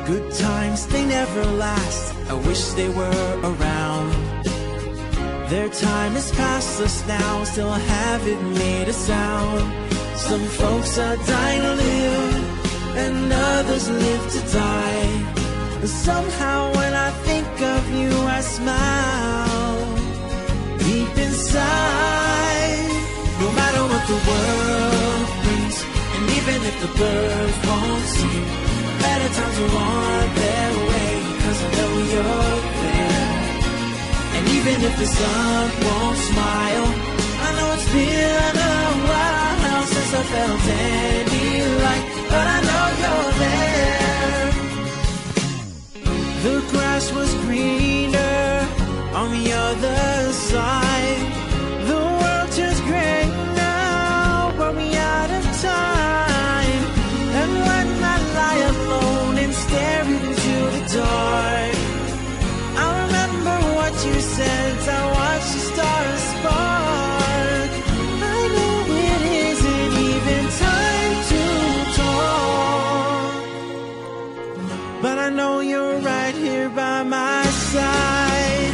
Good times, they never last. I wish they were around. Their time has passed us now, still haven't made a sound. Some folks are dying to live, and others live to die. But somehow when I think of you, I smile deep inside. No matter what the world brings, and even if the birds won't sing, better times are on their way, 'cause I know you're there. And even if the sun won't smile, I know it's been a while since I felt any light, but I know you're there. The grass was greener on the other side. The world turns gray now, but we out of time. And when I lie alone and stare into the dark, I remember what you said, I watch the stars spark. I know it isn't even time to talk, but I know you're right here by my side.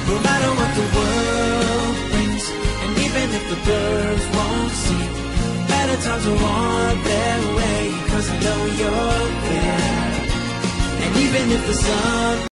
No matter what the world brings, and even if the birds won't sing, better times are on their way, 'cause I know you're there. And even if the sun